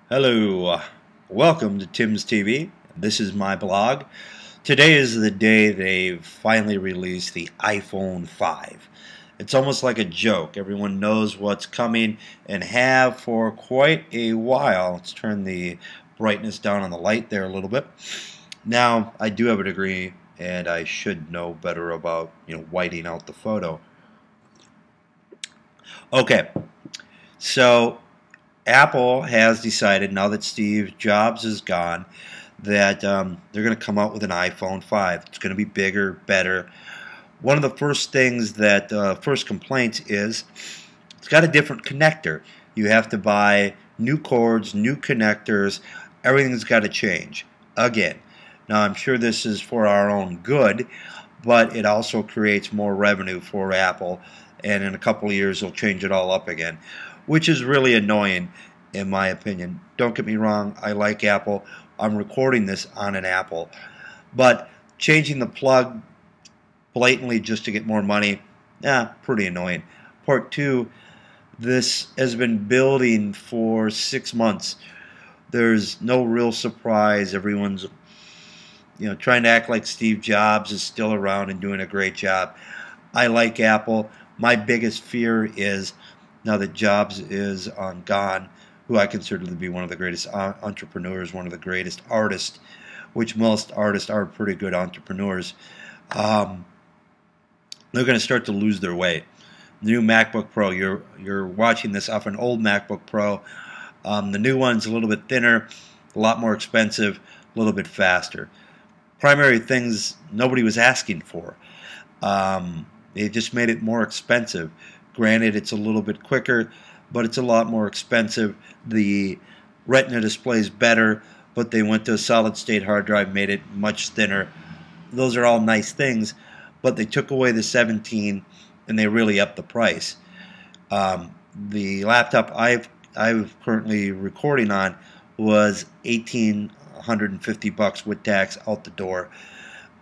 Hello, welcome to Tim's TV. This is my blog. Today is the day they've finally released the iPhone 5. It's almost like a joke. Everyone knows what's coming and have for quite a while. Let's turn the brightness down on the light there a little bit. Now, I do have a degree and I should know better about, whiting out the photo. Okay, so Apple has decided, now that Steve Jobs is gone, that they're going to come out with an iPhone 5. It's going to be bigger, better. One of the first things that, first complaints is it's got a different connector. You have to buy new cords, new connectors. Everything's got to change again. Now, I'm sure this is for our own good, but it also creates more revenue for Apple, and in a couple of years they'll change it all up again, which is really annoying in my opinion. Don't get me wrong, I like Apple. I'm recording this on an Apple, but changing the plug blatantly just to get more money, pretty annoying. Part two, this has been building for 6 months. There's no real surprise. Everyone's trying to act like Steve Jobs is still around and doing a great job. I like Apple. My biggest fear is, now that Jobs is gone, who I consider to be one of the greatest entrepreneurs, one of the greatest artists, which most artists are pretty good entrepreneurs, they're going to start to lose their way. The new MacBook Pro, you're watching this off an old MacBook Pro. The new one's a little bit thinner, a lot more expensive, a little bit faster. Primary things nobody was asking for. They just made it more expensive. Granted, it's a little bit quicker, but it's a lot more expensive. The Retina display is better, but they went to a solid-state hard drive, made it much thinner. Those are all nice things, but they took away the 17 and they really upped the price. The laptop I'm currently recording on was $1,850 with tax out the door.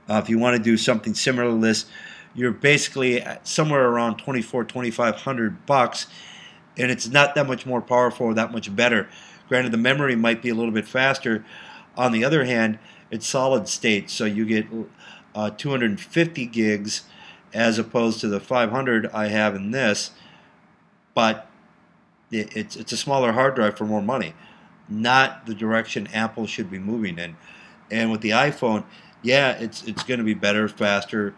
If you want to do something similar to this, you're basically at somewhere around $2,400-$2,500, and it's not that much more powerful or that much better. Granted, the memory might be a little bit faster. On the other hand, it's solid state, so you get 250 gigs as opposed to the 500 I have in this, but it's a smaller hard drive for more money. Not the direction Apple should be moving in. And with the iPhone, yeah, it's going to be better, faster.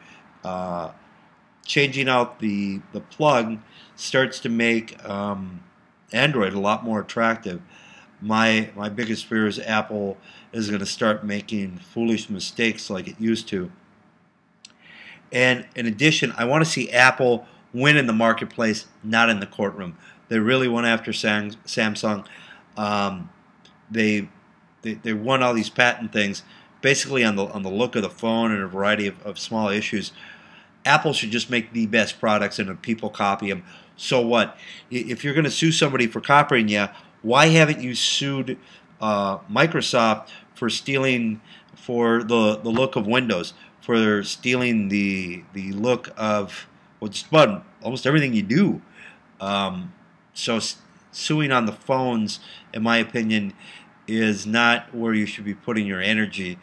Changing out the plug starts to make Android a lot more attractive. My biggest fear is Apple is going to start making foolish mistakes like it used to. And in addition, I want to see Apple win in the marketplace, not in the courtroom. They really went after Samsung. They won all these patent things, basically on the look of the phone and a variety of small issues. Apple should just make the best products and people copy them. So what? If you're going to sue somebody for copying you, why haven't you sued Microsoft for stealing for the look of Windows, for stealing the look of just about almost everything you do? So suing on the phones, in my opinion, is not where you should be putting your energy.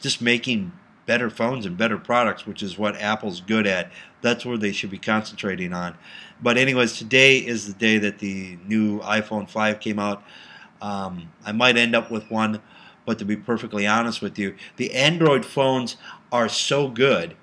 Just making better phones and better products, which is what Apple's good at. That's where they should be concentrating on. But anyways, today is the day that the new iPhone 5 came out. I might end up with one, but to be perfectly honest with you, the Android phones are so good,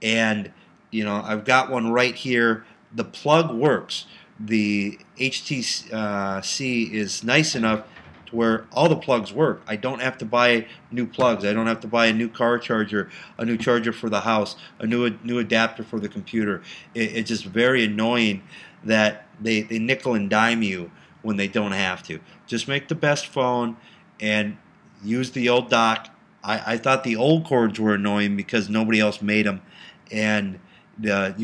and I've got one right here. The plug works. The HTC is nice enough to where all the plugs work. I don't have to buy new plugs. I don't have to buy a new car charger, a new charger for the house, a new adapter for the computer. It's just very annoying that they nickel and dime you when they don't have to. Just make the best phone and use the old dock. I thought the old cords were annoying because nobody else made them, and the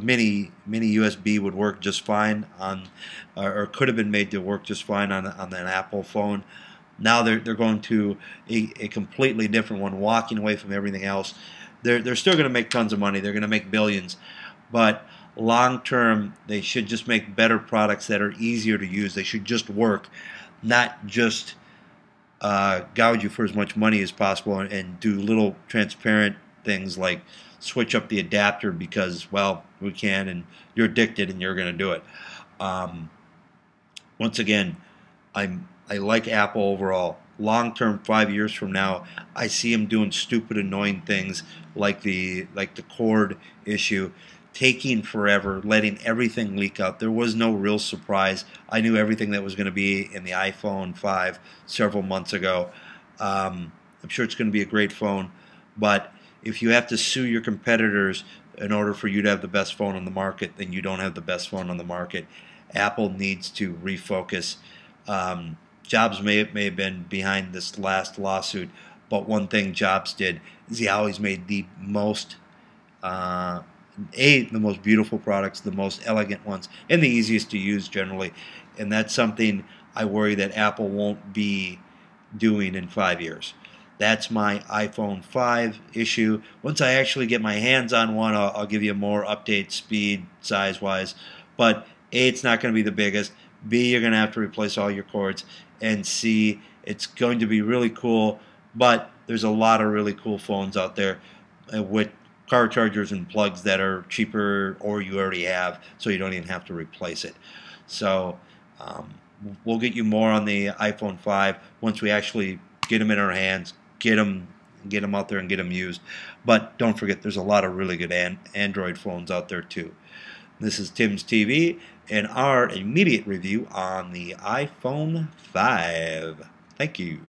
mini USB would work just fine on, or could have been made to work just fine on an Apple phone. Now they're going to a completely different one, walking away from everything else. They're still going to make tons of money. They're going to make billions, but long term, they should just make better products that are easier to use. They should just work, not just gouge you for as much money as possible and do little transparent things like switch up the adapter because, well, we can, and you're addicted and you're going to do it. Um, Once again, I like Apple overall. Long term, 5 years from now, I see them doing stupid, annoying things like the cord issue, taking forever, letting everything leak out. There was no real surprise. I knew everything that was going to be in the iPhone 5 several months ago. I'm sure it's going to be a great phone, but if you have to sue your competitors in order for you to have the best phone on the market, then you don't have the best phone on the market. Apple needs to refocus. Jobs may have been behind this last lawsuit, but one thing Jobs did is he always made the most the most beautiful products, the most elegant ones, and the easiest to use generally. And that's something I worry that Apple won't be doing in 5 years. That's my iPhone 5 issue. Once I actually get my hands on one, I'll give you more update, speed, size-wise. But A, it's not going to be the biggest. B, you're going to have to replace all your cords. And C, it's going to be really cool. But there's a lot of really cool phones out there with car chargers and plugs that are cheaper or you already have, so you don't even have to replace it. So we'll get you more on the iPhone 5 once we actually get them in our hands, get them out there and get them used. But don't forget, there's a lot of really good Android phones out there too. This is Tim's TV and our immediate review on the iPhone 5. Thank you.